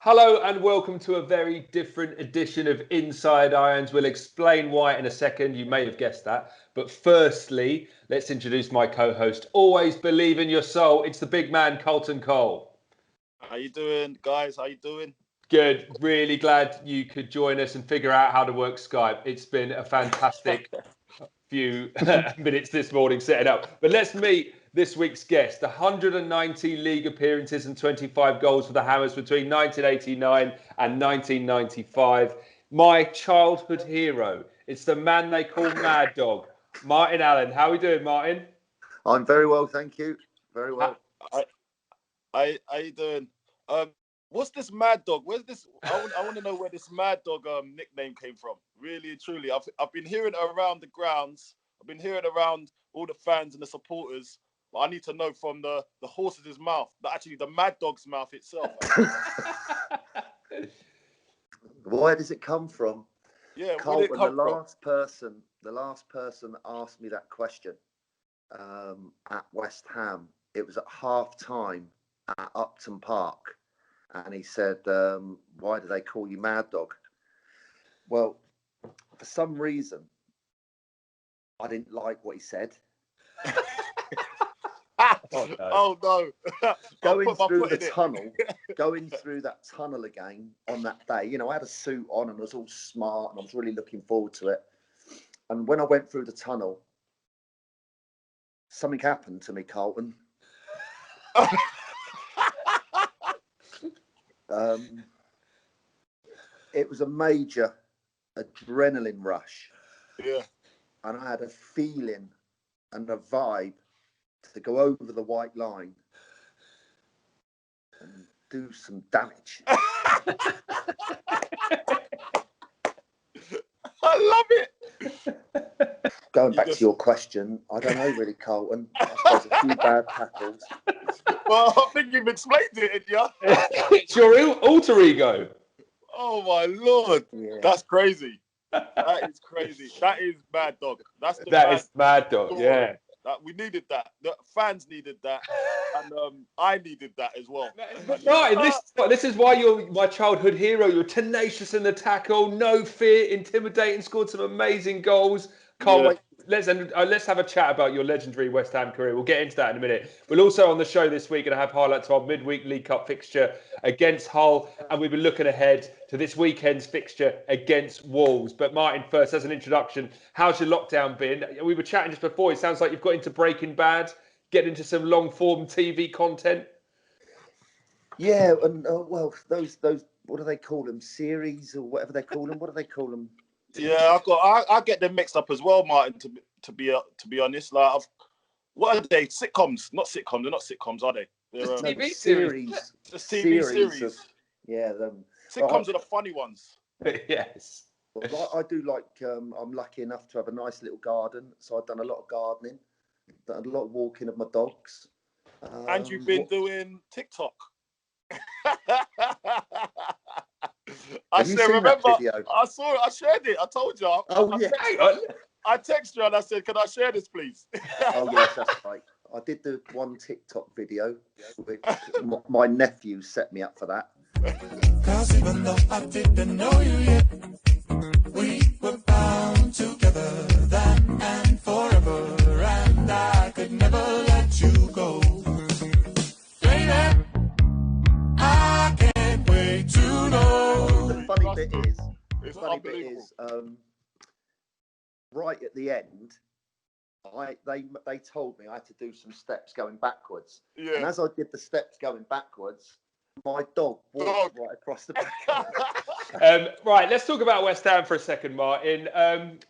Hello and welcome to a very different edition of Inside Irons. We'll explain why in a second. You may have guessed that. But firstly, let's introduce my co-host. Always believe in your soul. It's the big man, Carlton Cole. How you doing, guys? How you doing? Good. Really glad you could join us and figure out how to work Skype. It's been a fantastic few minutes this morning setting up. But let's meet this week's guest. 190 league appearances and 25 goals for the Hammers between 1989 and 1995. My childhood hero. It's the man they call Mad Dog, Martin Allen. How are we doing, Martin? I'm very well, thank you. Very well. How you doing? What's this Mad Dog? Where's this? I want to know where this Mad Dog nickname came from. Really and truly, I've been hearing it around the grounds. I've been hearing around all the fans and the supporters. But I need to know from the horse's mouth, actually the Mad Dog's mouth itself. Where does it come from? Yeah, Carlton, where did it come from? The last person that asked me that question at West Ham, it was at half time at Upton Park. And he said, why do they call you Mad Dog? Well, for some reason, I didn't like what he said. Oh no! Going through that tunnel again on that day. You know, I had a suit on and I was all smart and I was really looking forward to it. And when I went through the tunnel, something happened to me, Carlton. It was a major adrenaline rush. Yeah. And I had a feeling and a vibe to go over the white line and do some damage. I love it. Going back to your question, I don't know really, Carlton. I suppose a few bad tackles. Well, I think you've explained it, yeah. It's your alter ego. Oh my Lord, Yeah. That's crazy. That is crazy. That is Mad Dog. That is Mad Dog. story. Yeah. We needed that. The fans needed that, and I needed that as well. But Martin, this is why you're my childhood hero. You're tenacious in the tackle, no fear, intimidating, scored some amazing goals. Can't wait. Let's have a chat about your legendary West Ham career. We'll get into that in a minute. We'll also on the show this week going to have highlights of our midweek League Cup fixture against Hull, and we've been looking ahead to this weekend's fixture against Wolves. But Martin, first, as an introduction, how's your lockdown been? We were chatting just before. It sounds like you've got into Breaking Bad, get into some long-form TV content. Yeah, and well, those what do they call them? Series or whatever they call them. What do they call them? Yeah, I get them mixed up as well, Martin. To be honest, like what are they? Sitcoms? Not sitcoms. They're not sitcoms, are they? They're TV series. Just TV series. Sitcoms are the funny ones. Yes. Well, I do like. I'm lucky enough to have a nice little garden, so I've done a lot of gardening, done a lot of walking of my dogs. And you've been doing TikTok. I still remember. I saw it. I shared it. I told you. I texted you and I said, "Can I share this, please?" Oh yes, that's right. I did the one TikTok video, which my nephew set me up for that. 'Cause even though I didn't know you yet, we were bound together then and forever, and I could never let you go. Baby, I can't wait to know. The funny bit is, right at the end, they told me I had to do some steps going backwards. Yeah. And as I did the steps going backwards, my dog walked right across the back. Right, let's talk about West Ham for a second, Martin.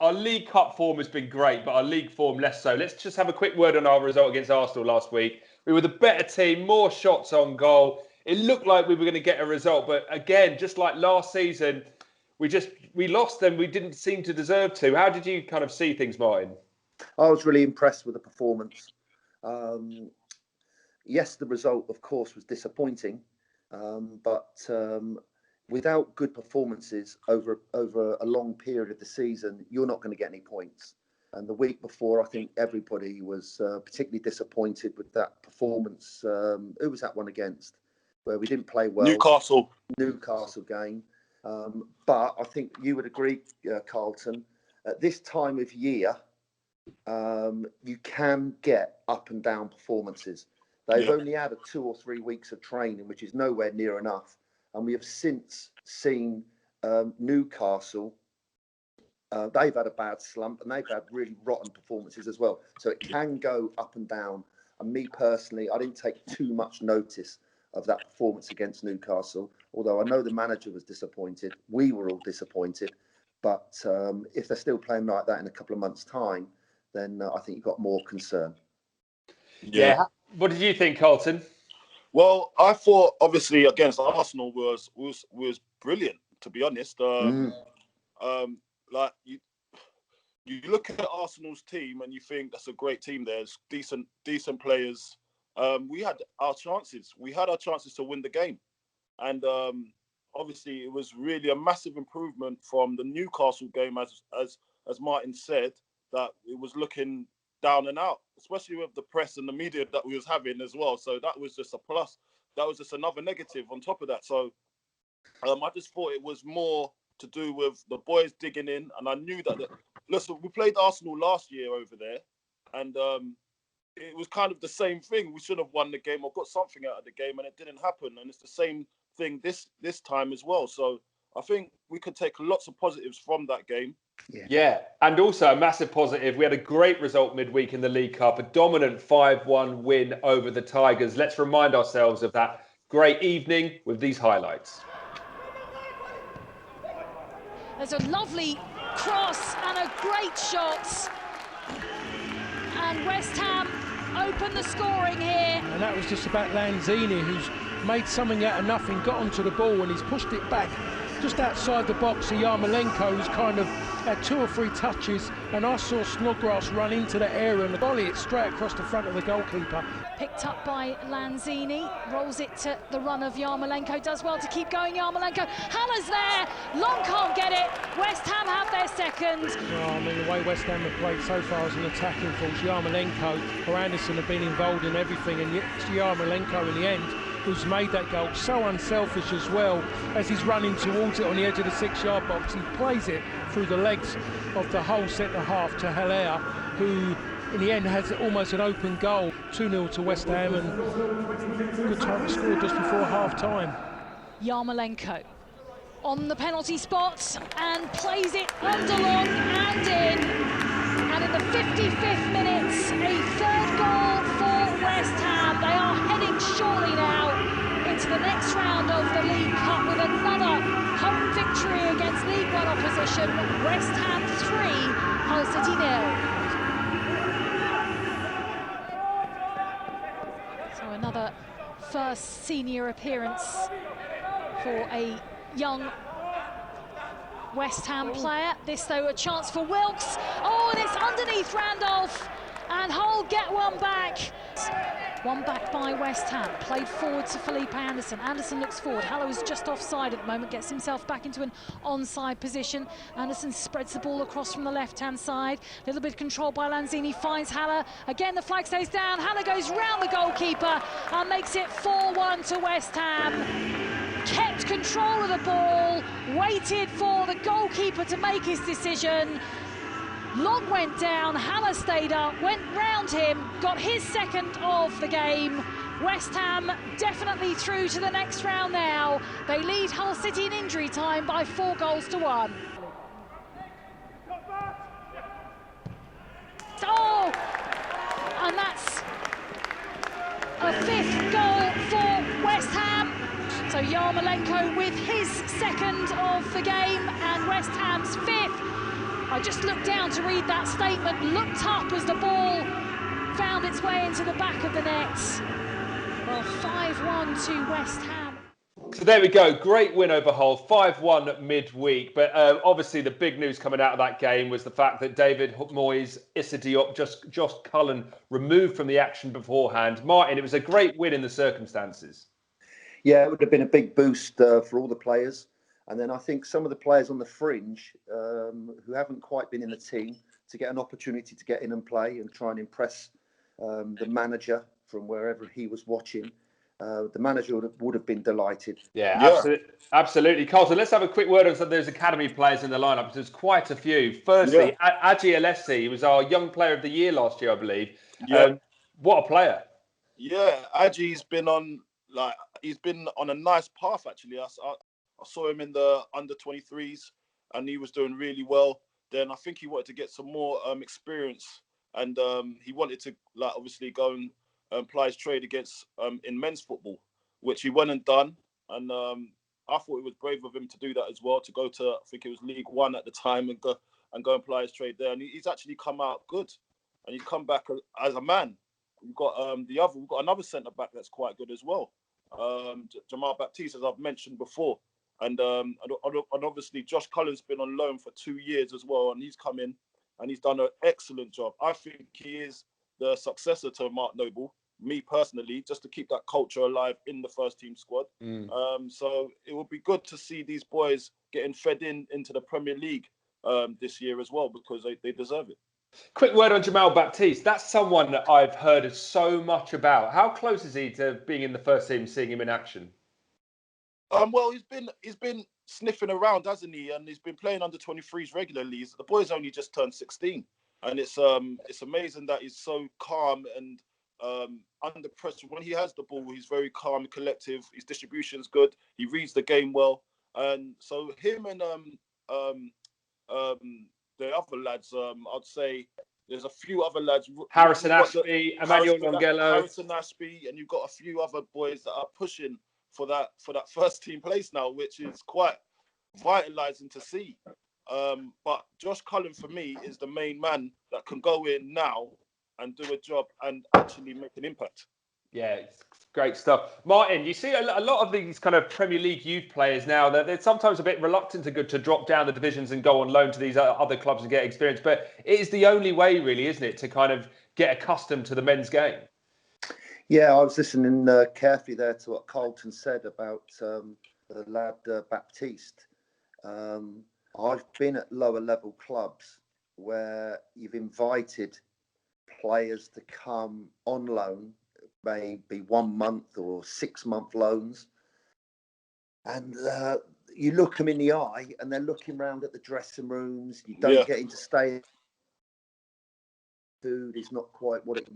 Our League Cup form has been great, but our league form less so. Let's just have a quick word on our result against Arsenal last week. We were the better team, more shots on goal. It looked like we were going to get a result, but again, just like last season, we lost them. We didn't seem to deserve to. How did you kind of see things, Martin? I was really impressed with the performance. Yes, the result, of course, was disappointing, but without good performances over a long period of the season, you're not going to get any points. And the week before, I think everybody was particularly disappointed with that performance. Who was that one against? where we didn't play well. Newcastle game. But I think you would agree, Carlton, at this time of year, you can get up and down performances. They've only had 2 or 3 weeks of training, which is nowhere near enough. And we have since seen Newcastle. They've had a bad slump and they've had really rotten performances as well. So it can go up and down. And me personally, I didn't take too much notice of that performance against Newcastle, although I know the manager was disappointed. We were all disappointed. But if they're still playing like that in a couple of months' time, then I think you've got more concern. Yeah. What did you think, Carlton? Well, I thought obviously against Arsenal was brilliant, to be honest. Like you look at Arsenal's team and you think that's a great team. There's decent players. We had our chances. We had our chances to win the game, and obviously it was really a massive improvement from the Newcastle game, as Martin said, that it was looking down and out, especially with the press and the media that we was having as well. So that was just a plus. That was just another negative on top of that. So I just thought it was more to do with the boys digging in, and I knew that. Listen, we played Arsenal last year over there, and it was kind of the same thing. We should have won the game or got something out of the game, and it didn't happen. And it's the same thing this time as well. So I think we could take lots of positives from that game. Yeah, and also a massive positive. We had a great result midweek in the League Cup, a dominant 5-1 win over the Tigers. Let's remind ourselves of that great evening with these highlights. There's a lovely cross and a great shot. And West Ham open the scoring here. And that was just about Lanzini, who's made something out of nothing, got onto the ball and he's pushed it back just outside the box. Yarmolenko, who's kind of had 2 or 3 touches, and I saw Snodgrass run into the area and volley it straight across the front of the goalkeeper. Picked up by Lanzini, rolls it to the run of Yarmolenko, does well to keep going. Yarmolenko, Haller's there, Long can't get it. West Ham have their second. Well, I mean, the way West Ham have played so far as an attacking force, Yarmolenko or Anderson have been involved in everything, and yet Yarmolenko in the end who's made that goal, so unselfish as well, as he's running towards it on the edge of the 6-yard box. He plays it through the legs of the whole centre half to Haller, who in the end has almost an open goal. 2-0 to West Ham, and good time to score just before half-time. Yarmolenko on the penalty spot and plays it under Long and in. And in the 55th minute, a 3rd goal for West Ham. They are heading surely now into the next round of the League Cup with another home victory against League One opposition. West Ham 3, Hull City 0. So another first senior appearance for a young West Ham player. This, though, a chance for Wilkes. Oh, and it's underneath Randolph, and Hull get one back. One back by West Ham, played forward to Felipe Anderson. Anderson looks forward. Haller is just offside at the moment, gets himself back into an onside position. Anderson spreads the ball across from the left-hand side. A little bit of control by Lanzini, finds Haller. Again, the flag stays down. Haller goes round the goalkeeper and makes it 4-1 to West Ham. Kept control of the ball, waited for the goalkeeper to make his decision. Long went down, Haller stayed up, went round him, got his second of the game. West Ham definitely through to the next round now. They lead Hull City in injury time by 4-1. Oh, and that's a 5th goal for West Ham. So Yarmolenko with his second of the game and West Ham's 5th. I just looked down to read that statement, looked up as the ball found its way into the back of the net. Well, 5-1 to West Ham. So there we go, great win over Hull, 5-1 midweek. But obviously the big news coming out of that game was the fact that David Moyes, Issa Diop, Josh Cullen removed from the action beforehand. Martin, it was a great win in the circumstances. Yeah, it would have been a big boost for all the players. And then I think some of the players on the fringe who haven't quite been in the team to get an opportunity to get in and play and try and impress the manager from wherever he was watching. the manager would have been delighted. Yeah, Yeah. absolutely. Carlton, let's have a quick word on some of those academy players in the lineup. There's quite a few. Firstly, Aji Alessi, he was our young player of the year last year, I believe. Yeah. What a player. Yeah, Aji's been on a nice path actually. I saw him in the under 23s and he was doing really well. Then I think he wanted to get some more experience and he wanted to obviously go and ply his trade against in men's football, which he went and done. And I thought it was brave of him to do that as well, to go to, I think it was League One at the time, and go and apply his trade there. And he's actually come out good, and he's come back as a man. We've got we've got another centre back that's quite good as well, Jamal Baptiste, as I've mentioned before, and obviously Josh Cullen's been on loan for 2 years as well, and he's come in and he's done an excellent job. I think he is the successor to Mark Noble, me personally, just to keep that culture alive in the first team squad. So it would be good to see these boys getting fed into the Premier League this year as well, because they deserve it. Quick word on Jamal Baptiste. That's someone that I've heard so much about. How close is he to being in the first team, seeing him in action? Well, he's been sniffing around, hasn't he? And he's been playing under 23s regularly. The boy's only just turned 16, and it's amazing that he's so calm and under pressure. When he has the ball, he's very calm, collective. His distribution's good. He reads the game well, and so him and the other lads, I'd say there's a few other lads. Harrison Ashby, Emmanuel Longello. Harrison Ashby, and you've got a few other boys that are pushing for that first team place now, which is quite vitalising to see. But Josh Cullen, for me, is the main man that can go in now and do a job and actually make an impact. Yeah, it's great stuff. Martin, you see a lot of these kind of Premier League youth players now, they're sometimes a bit reluctant to drop down the divisions and go on loan to these other clubs and get experience. But it is the only way, really, isn't it, to kind of get accustomed to the men's game? Yeah, I was listening carefully there to what Carlton said about the lad Baptiste. I've been at lower level clubs where you've invited players to come on loan, maybe 1 month or 6 month loans, and you look them in the eye and they're looking around at the dressing rooms. You don't get into stay. Food is not quite what it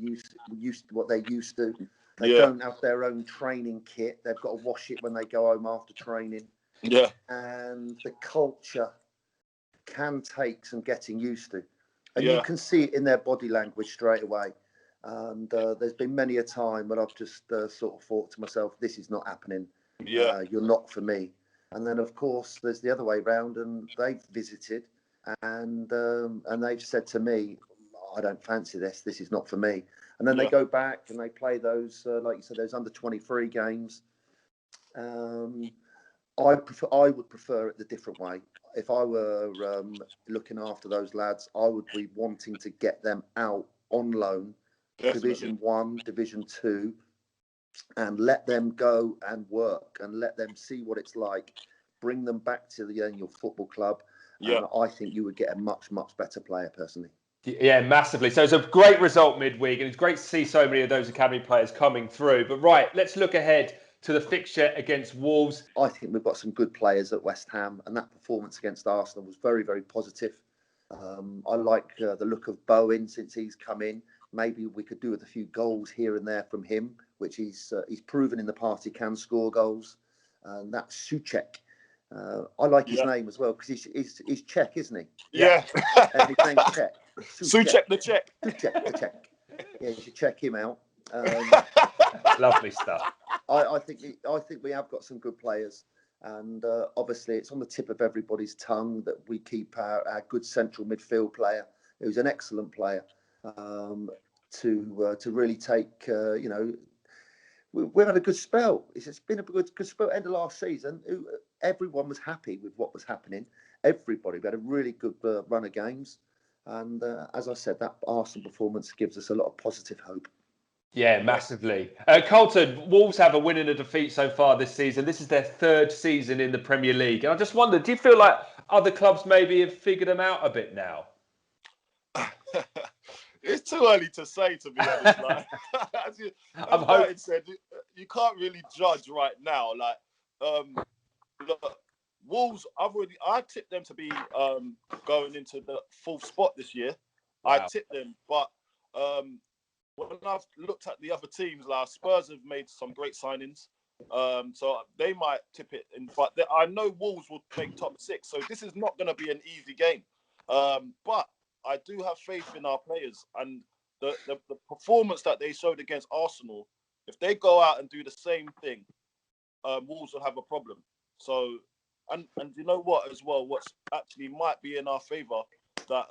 what they used to. They don't have their own training kit. They've got to wash it when they go home after training. Yeah, and the culture can take some getting used to, and you can see it in their body language straight away. And there's been many a time when I've just sort of thought to myself, this is not happening. You're not for me. And then, of course, there's the other way round, and they've visited and they've said to me, I don't fancy this. This is not for me. And then they go back and they play those, like you said, those under 23 games. I would prefer it the different way. If I were looking after those lads, I would be wanting to get them out on loan, Division 1, Division 2, and let them go and work and let them see what it's like. Bring them back to your football club. And I think you would get a much, much better player, personally. Yeah, massively. So it's a great result midweek, and it's great to see so many of those academy players coming through. But right, let's look ahead to the fixture against Wolves. I think we've got some good players at West Ham, and that performance against Arsenal was very, very positive. I like the look of Bowen since he's come in. Maybe we could do with a few goals here and there from him, which he's proven in the past he can score goals. And that's Souček. I like his name as well because he's Czech, isn't he? Yeah. And his name's Czech. Souček the Czech. Souček the Czech. Yeah, you should check him out. Lovely stuff. I think we have got some good players, and obviously it's on the tip of everybody's tongue that we keep our good central midfield player, who's an excellent player, to really take. We've had a good spell. It's been a good spell. End of last season, everyone was happy with what was happening. Everybody, we had a really good run of games, and as I said, that Arsenal performance gives us a lot of positive hope. Yeah, massively. Carlton, Wolves have a win and a defeat so far this season. This is their third season in the Premier League. And I just wondered, do you feel like other clubs maybe have figured them out a bit now? It's too early to say, to be honest. Like, as Martin said, you can't really judge right now. Like, look, Wolves, I tipped them to be going into the 4th spot this year. Wow. I tipped them, but when I've looked at the other teams, like Spurs have made some great signings, so they might tip it in. But I know Wolves will make top 6, so this is not going to be an easy game. But I do have faith in our players, and the performance that they showed against Arsenal. If they go out and do the same thing, Wolves will have a problem. So, and you know what as well? What's actually might be in our favour, that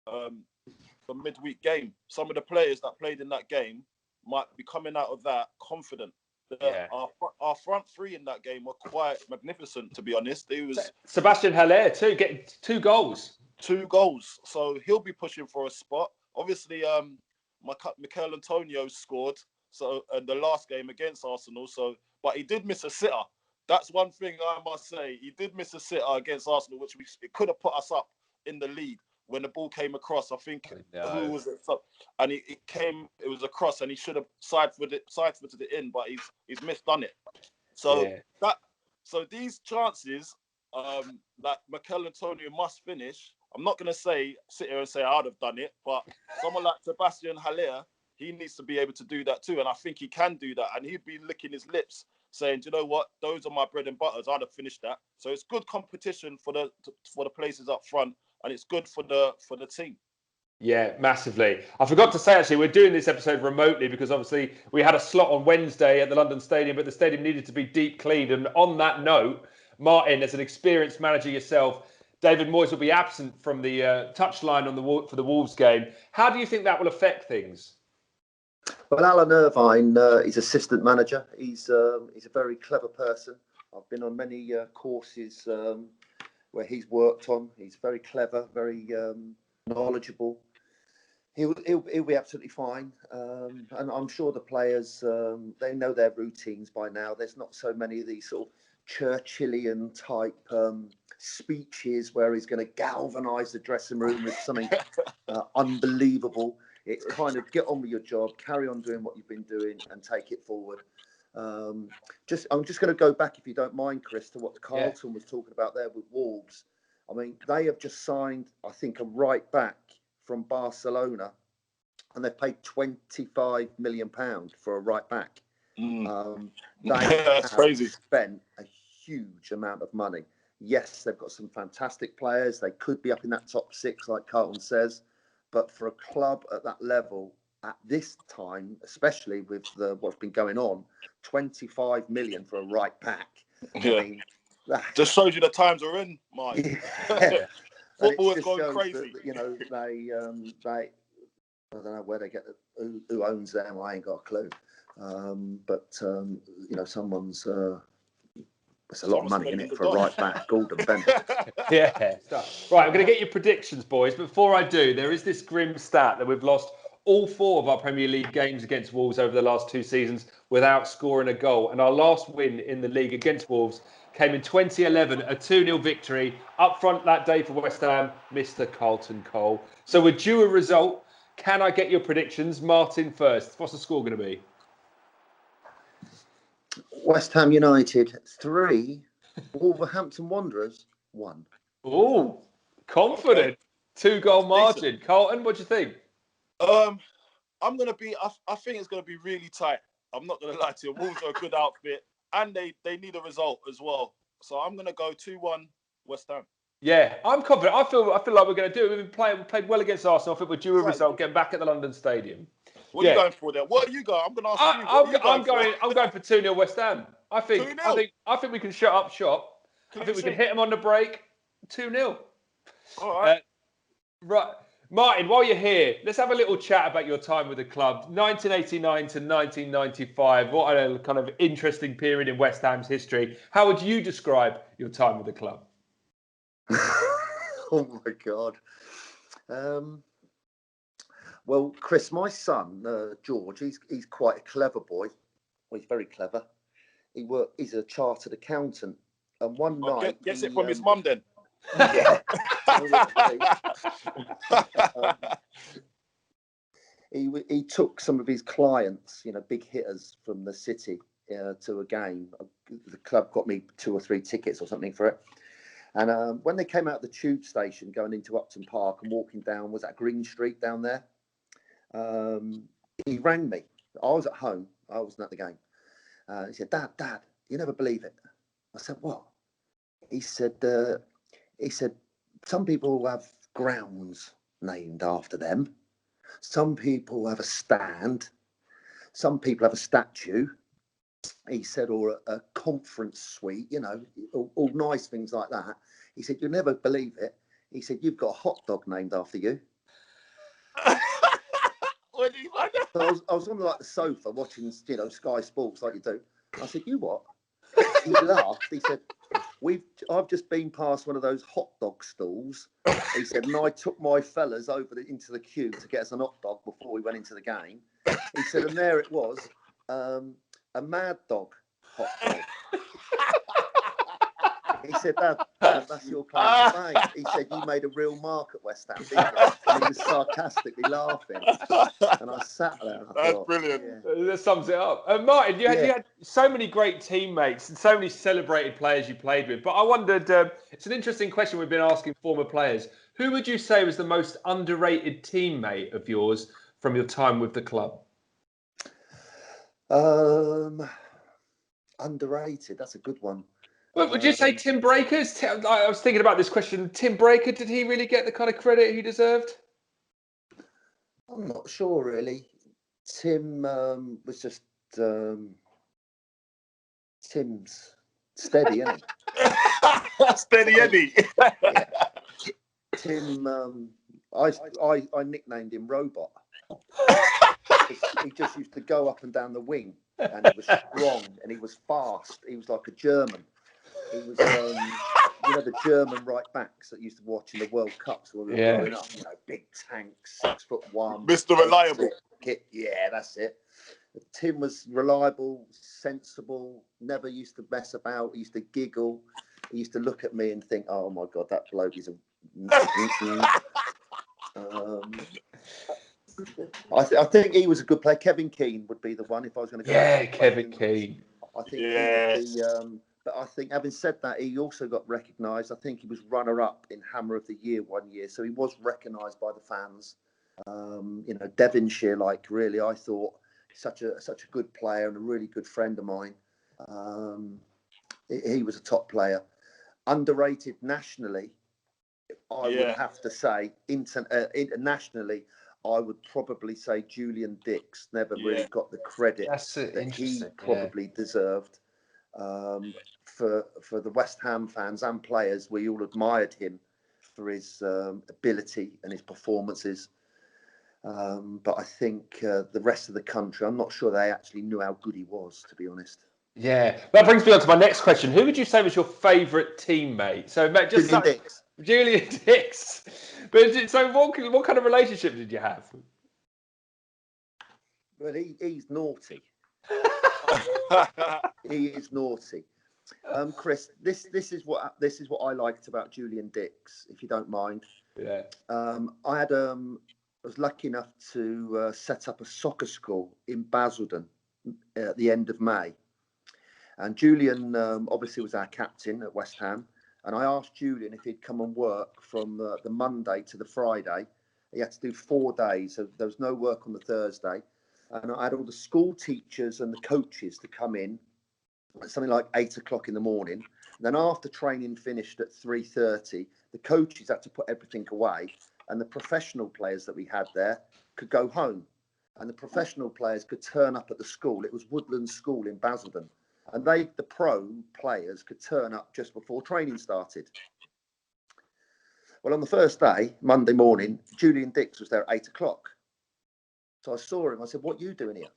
the midweek game. Some of the players that played in that game might be coming out of that confident. Our front three in that game were quite magnificent, to be honest. It was Sebastian Haller too, getting 2 goals. 2 goals, so he'll be pushing for a spot. Obviously, Mikel Antonio scored in the last game against Arsenal. So, but he did miss a sitter. That's one thing I must say. He did miss a sitter against Arsenal, which it could have put us up in the lead when the ball came across. I think who was it? And it was a cross, and he should have side-footed it in, but he's misdone it. So so these chances that Mikel Antonio must finish. I'm not going to sit here and say I'd have done it, but someone like Sebastian Haller, he needs to be able to do that too. And I think he can do that. And he'd be licking his lips saying, do you know what? Those are my bread and butters. I'd have finished that. So it's good competition for the places up front. And it's good for the team. Yeah, massively. I forgot to say, actually, we're doing this episode remotely because obviously we had a slot on Wednesday at the London Stadium, but the stadium needed to be deep cleaned. And on that note, Martin, as an experienced manager yourself, David Moyes will be absent from the touchline for the Wolves game. How do you think that will affect things? Well, Alan Irvine, he's assistant manager. He's a very clever person. I've been on many courses where he's worked on. He's very clever, very knowledgeable. He'll be absolutely fine. And I'm sure the players, they know their routines by now. There's not so many of these sort of Churchillian type speeches where he's going to galvanise the dressing room with something unbelievable. It's kind of get on with your job, carry on doing what you've been doing, and take it forward. I'm just going to go back, if you don't mind, Chris, to what Carlton was talking about there with Wolves. I mean, they have just signed, I think, a right back from Barcelona, and they've paid £25 million for a right back. That's crazy. Spent a huge amount of money. Yes, they've got some fantastic players. They could be up in that top 6, like Carlton says. But for a club at that level, at this time, especially with what's been going on, 25 million for a right back. Yeah. I mean, just shows you the times we're in, Mike. Yeah. Football is going crazy. That, they I don't know where they get who owns them. I ain't got a clue. But someone's. It's a lot of money in it for a right back, Gordon Bennett. Yeah. Right, I'm going to get your predictions, boys. Before I do, there is this grim stat that we've lost all 4 of our Premier League games against Wolves over the last 2 seasons without scoring a goal. And our last win in the league against Wolves came in 2011, a 2-0 victory. Up front that day for West Ham, Mr. Carlton Cole. So we're due a result. Can I get your predictions? Martin first. What's the score going to be? West Ham United 3, Wolverhampton Wanderers 1. Oh, confident. Okay. 2-goal margin. Decent. Carlton, what do you think? I'm going to be, I think it's going to be really tight. I'm not going to lie to you. Wolves are a good outfit and they need a result as well. So I'm going to go 2-1 West Ham. Yeah, I'm confident. I feel like we're going to do it. We played well against Arsenal. I think we're due a result, getting back at the London Stadium. What are you going for there? What are you going? I'm going to ask you. I'm going for 2-0 West Ham. I think we can shut up shop. I think we can hit them on the break. 2-0. All right. Right. Martin, while you're here, let's have a little chat about your time with the club. 1989 to 1995. What a kind of interesting period in West Ham's history. How would you describe your time with the club? Oh my God. Well, Chris, my son, George, he's quite a clever boy. Well, he's very clever. He's a chartered accountant. And one night... Gets it from his mum then? Yeah. he took some of his clients, big hitters from the city, to a game. The club got me 2 or 3 tickets or something for it. And when they came out of the tube station going into Upton Park and walking down, was that Green Street down there? He rang me. I was at home. I wasn't at the game. He said, Dad, you never believe it. I said, what? He said, some people have grounds named after them. Some people have a stand. Some people have a statue. He said, or a conference suite, all nice things like that. He said, you'll never believe it. He said, you've got a hot dog named after you. What did you find out? So I was on the sofa watching, Sky Sports like you do. I said, you what? He laughed. He said, I've just been past one of those hot dog stalls. He said, and I took my fellas over into the queue to get us an hot dog before we went into the game. He said, and there it was, a Mad Dog hot dog. He said, Dad, that's your claim to fame. He said, you made a real mark at West Ham, didn't you? And he was sarcastically laughing. And I sat there and I thought, brilliant. Yeah. That sums it up. Martin, you had so many great teammates and so many celebrated players you played with. But I wondered, it's an interesting question we've been asking former players. Who would you say was the most underrated teammate of yours from your time with the club? Underrated, that's a good one. Well, would you say Tim Breakers? I was thinking about this question. Tim Breaker, did he really get the kind of credit he deserved? I'm not sure, really. Tim was just Tim's steady, isn't he? Steady Eddie. Yeah. Tim, I nicknamed him Robot. He just used to go up and down the wing, and he was strong, and he was fast. He was like a German. He was, the German right backs that used to watch in the World Cups when we were growing up. Big tanks, 6'1", Mr. Reliable. Yeah, that's it. Tim was reliable, sensible, never used to mess about. He used to giggle. He used to look at me and think, "Oh my God, that bloke is a." I think he was a good player. Kevin Keane would be the one if I was going to go. Yeah, Kevin Keane. I think he would be. But I think, having said that, he also got recognised. I think he was runner-up in Hammer of the Year one year, so he was recognised by the fans. Devonshire, really, I thought such a good player and a really good friend of mine. He was a top player. Underrated nationally, I would have to say. Internationally, I would probably say Julian Dicks never really got the credit that he probably deserved. For the West Ham fans and players, we all admired him for his ability and his performances. But I think the rest of the country, I'm not sure they actually knew how good he was, to be honest. Yeah, that brings me on to my next question. Who would you say was your favourite teammate? So, mate, Julian Dicks. Julian Dicks. But so, what kind of relationship did you have? Well, he's naughty. He is naughty. Chris, this is what I liked about Julian Dicks, if you don't mind. Yeah. I was lucky enough to set up a soccer school in Basildon at the end of May. And Julian obviously was our captain at West Ham. And I asked Julian if he'd come and work from the Monday to the Friday. He had to do 4 days, so there was no work on the Thursday. And I had all the school teachers and the coaches to come in at something like 8 o'clock in the morning. And then after training finished at 3:30, the coaches had to put everything away. And the professional players that we had there could go home. And the professional players could turn up at the school. It was Woodland School in Basildon. And the pro players could turn up just before training started. Well, on the first day, Monday morning, Julian Dicks was there at 8 o'clock. So I saw him. I said, "What are you doing here?"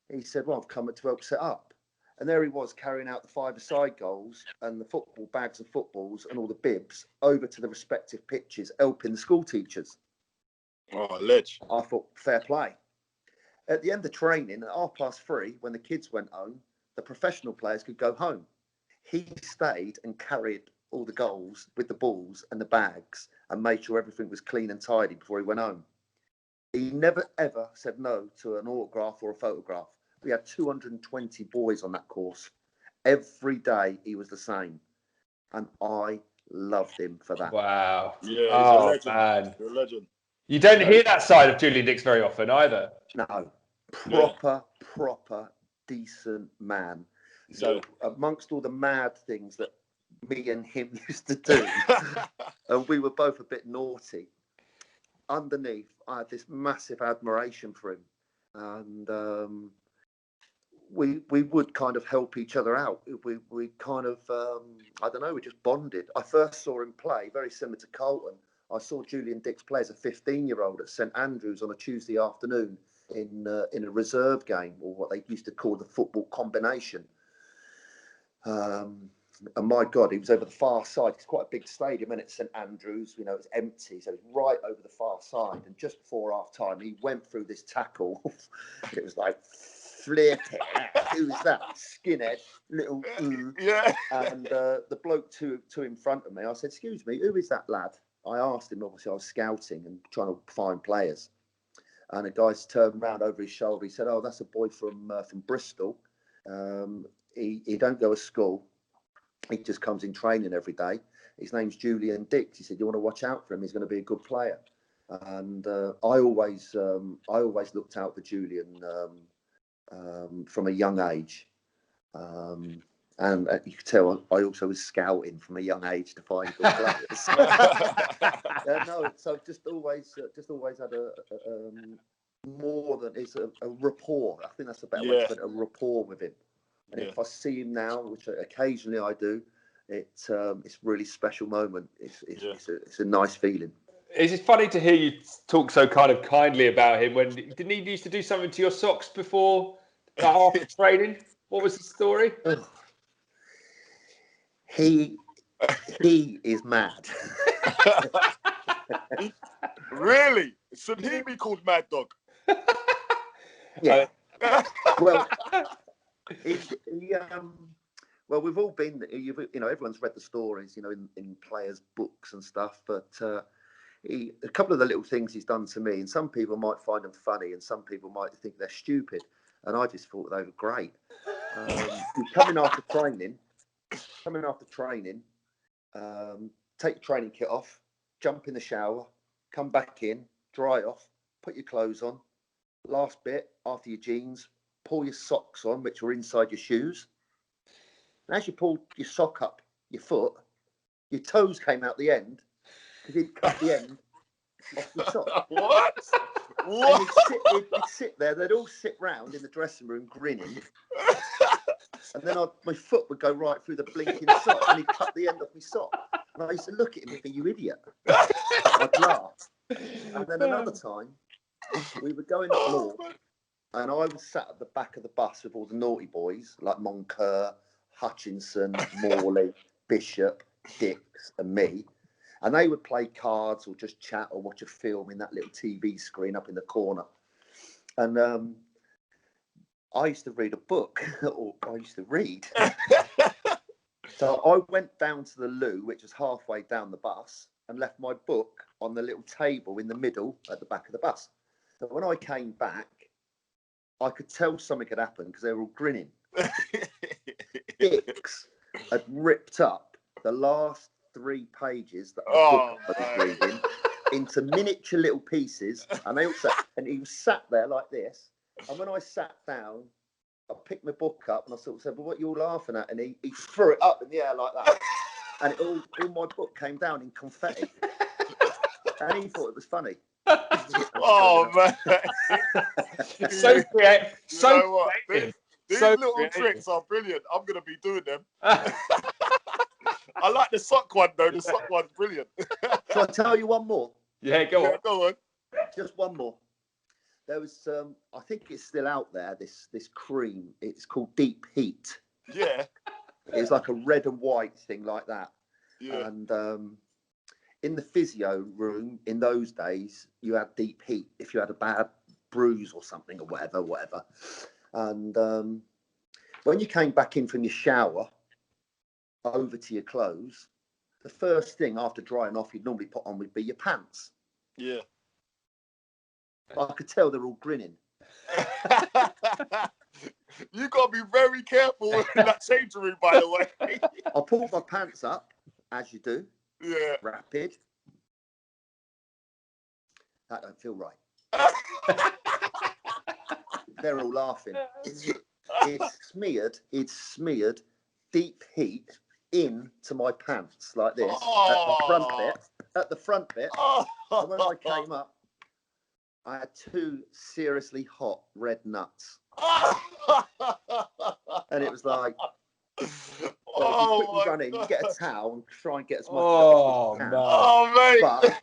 He said, "Well, I've come to help set up." And there he was carrying out the 5-a-side goals and the football bags of footballs and all the bibs over to the respective pitches, helping the school teachers. Oh, ledge. I thought, fair play. At the end of training, at 3:30, when the kids went home, the professional players could go home. He stayed and carried all the goals with the balls and the bags and made sure everything was clean and tidy before he went home. He never ever said no to an autograph or a photograph. We had 220 boys on that course. Every day he was the same, and I loved him for that. Wow. Yeah, he's a legend. Man. He's a legend. You don't hear that side of Julian Dicks very often either. No, proper, decent man. So amongst all the mad things that me and him used to do, and we were both a bit naughty, underneath I had this massive admiration for him, and we would kind of help each other out. We kind of I don't know, we just bonded. I first saw him play very similar to Carlton. I saw Julian Dicks play as a 15-year-old at St Andrews on a Tuesday afternoon in a reserve game, or what they used to call the football combination. And my God, he was over the far side. It's quite a big stadium, and it's St Andrews. You know, it's empty, so it's right over the far side. And just before half time, he went through this tackle. It was like, flip it. Who's that? Skinhead, little. Yeah. And the bloke two in front of me, I said, "Excuse me, who is that lad?" I asked him. Obviously, I was scouting and trying to find players. And the guy's turned around over his shoulder. He said, "Oh, that's a boy from Bristol. He don't go to school. He just comes in training every day. His name's Julian Dicks." He said, "You want to watch out for him. He's going to be a good player." And I always looked out for Julian from a young age. And you could tell I also was scouting from a young age to find good players. No, so just always had a more than it's a rapport. I think that's a better way to put it, a rapport with him. And if I see him now, which occasionally I do, it's a really special moment. It's a nice feeling. It's funny to hear you talk so kind of kindly about him. When didn't he used to do something to your socks before after training? What was the story? He is mad. Really? Should he be called Mad Dog? Yeah. Well, well, we've all been. You know, everyone's read the stories, you know, in players' books and stuff. But a couple of the little things he's done to me, and some people might find them funny, and some people might think they're stupid. And I just thought they were great. Coming after training, take your training kit off, jump in the shower, come back in, dry off, put your clothes on. Last bit, after your jeans, pull your socks on, which were inside your shoes. And as you pulled your sock up your foot, your toes came out the end because he'd cut the end off your sock. What? And he'd sit there, they'd all sit round in the dressing room grinning. And then my foot would go right through the blinking sock, and he'd cut the end off my sock. And I used to look at him and think, "You idiot." I'd laugh. And then another time, we were going up north, and I was sat at the back of the bus with all the naughty boys, like Moncur, Hutchinson, Morley, Bishop, Dicks, and me. And they would play cards or just chat or watch a film in that little TV screen up in the corner. And I used to read a book, or I used to read. So I went down to the loo, which was halfway down the bus, and left my book on the little table in the middle at the back of the bus. So when I came back, I could tell something had happened because they were all grinning. Dicks had ripped up the last 3 pages that I was reading into miniature little pieces, and he was sat there like this. And when I sat down, I picked my book up and I sort of said, "Well, what are you all laughing at?" And he threw it up in the air like that, and all my book came down in confetti, and he thought it was funny. Oh man! So creative. So creative. These little tricks are brilliant. I'm gonna be doing them. I like the sock one though. The sock one's brilliant. Shall I tell you one more? Yeah, go on. Go on. Just one more. There was, I think it's still out there. This cream. It's called Deep Heat. Yeah. It's like a red and white thing like that. Yeah. And in the physio room in those days, you had Deep Heat if you had a bad bruise or something or whatever. And when you came back in from your shower, over to your clothes, the first thing after drying off you'd normally put on would be your pants. Yeah. I could tell they're all grinning. You got to be very careful in that changing room, by the way. I pulled my pants up, as you do. Yeah. Rapid. That don't feel right. They're all laughing. It's smeared deep heat into my pants like this at the front bit. And when I came up, I had 2 seriously hot red nuts. And it was like, run in, you get a towel and try and get as much as you can. Oh, mate. But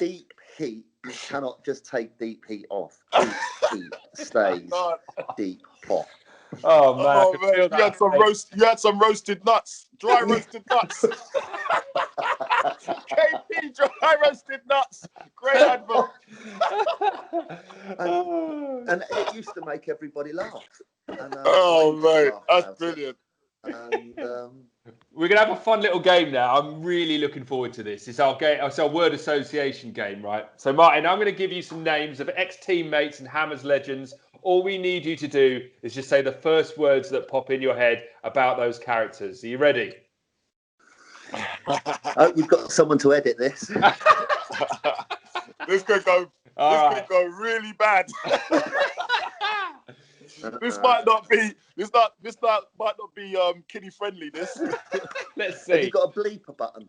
deep heat, you cannot just take deep heat off. Deep heat stays deep hot. Oh man! Oh, man. You had some roasted nuts, dry roasted nuts. KP dry roasted nuts. Great advert. And it used to make everybody laugh. And, oh mate, that's brilliant. And we're gonna have a fun little game now. I'm really looking forward to this. It's our game. It's our word association game, right? So Martin, I'm going to give you some names of ex-teammates and Hammers legends. All we need you to do is just say the first words that pop in your head about those characters. Are you ready? Oh, you've got someone to edit this. This could go. Could go really bad. This might not be. This might not be kiddie friendly. This. Let's see. Have you got a bleeper button?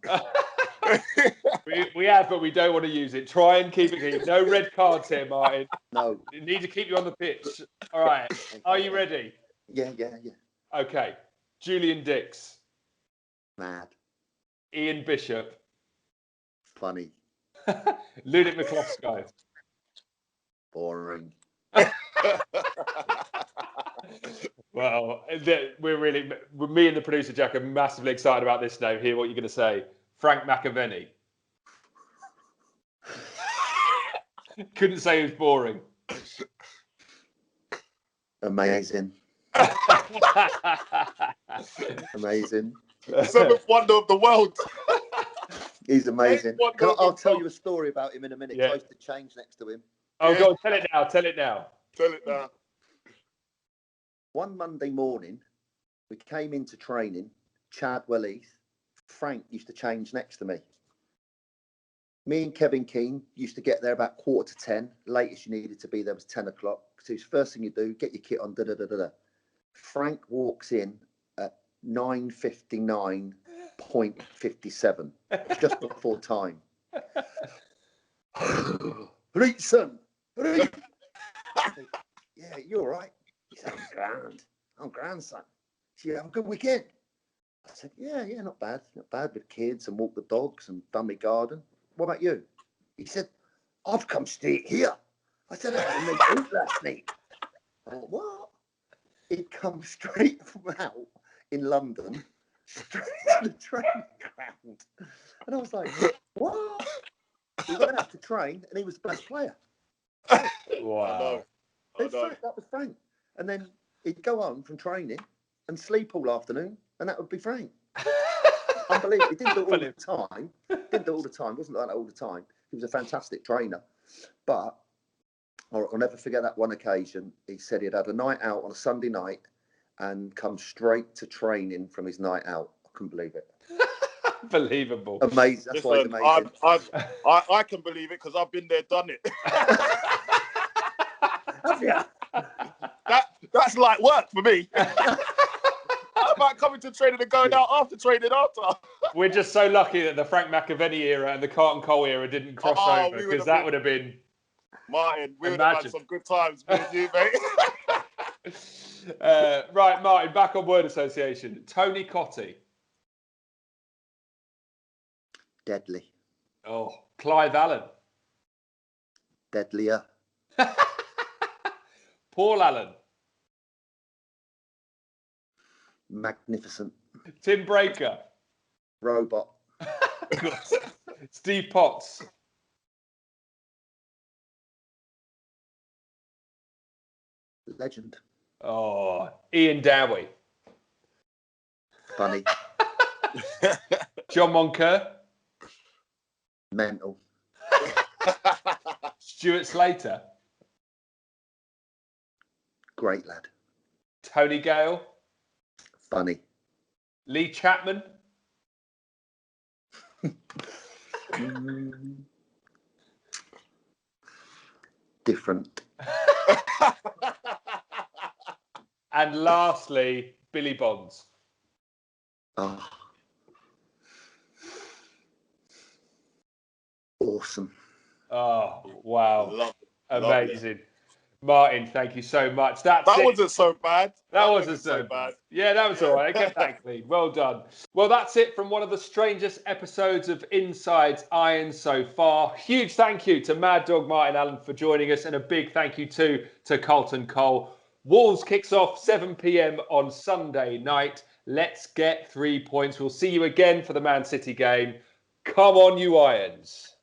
we have, but we don't want to use it. Try and keep it clean. No red cards here, Martin. No. You need to keep you on the pitch. All right. Are you ready? Yeah. Okay. Julian Dicks. Mad. Ian Bishop. Funny. Ludwig McCloskey. Boring. Well, me and the producer Jack are massively excited about this name. Hear what you're going to say. Frank McAvenny. Couldn't say he was boring. Amazing. Amazing. 7th wonder of the world. He's amazing. I'll tell you a story about him in a minute. Yeah. I used to change next to him. Oh, go on, tell it now. Tell it now. Tell it now. One Monday morning, we came into training. Chadwell Heath. Frank used to change next to me. Me and Kevin Keane used to get there about 9:45. Latest you needed to be there was 10 o'clock. So it's first thing you do, get your kit on. Frank walks in at 9:59.57, just before time. Right, son. Right. Yeah, you all right? He said, I'm grand, son. So you have a good weekend? I said, yeah, not bad with kids and walk the dogs and done my garden. What about you? He said, I've come straight here. I said, I had a night out last night. I went, what? He'd come straight from out in London, straight to the training ground. And I was like, what? We went out to train and he was the best player. Wow. That was Frank. And then he'd go home from training and sleep all afternoon, and that would be Frank. Unbelievable. He didn't do it all the time. Wasn't like that all the time. He was a fantastic trainer. But I'll never forget that one occasion. He said he'd had a night out on a Sunday night and come straight to training from his night out. I couldn't believe it. Unbelievable. Amazing. That's why he's amazing. I can believe it because I've been there, done it. Have you? That's like work for me. I might come into training and going out after training after. We're just so lucky that the Frank McAvenny era and the Carlton Cole era didn't cross over, because that would have been... Martin, we would have had some good times with you, mate. Right, Martin, back on word association. Tony Cottee. Deadly. Oh, Clive Allen. Deadlier. Paul Allen. Magnificent. Tim Breaker. Robot. Steve Potts. Legend. Oh, Ian Dowie. Funny. John Moncur. Mental. Stuart Slater. Great lad. Tony Gale. Funny. Lee Chapman. Different. And lastly, Billy Bonds. Oh. Oh, Awesome. wow. Love it. Amazing. Martin, thank you so much. That Wasn't so bad. That wasn't so bad. Yeah, that was all right. I kept that clean. Well done. Well, that's it from one of the strangest episodes of Inside's Iron so far. Huge thank you to Mad Dog Martin Allen for joining us, and a big thank you too to Carlton Cole. Wolves kicks off 7 p.m. on Sunday night. Let's get 3 points. We'll see you again for the Man City game. Come on, you Irons.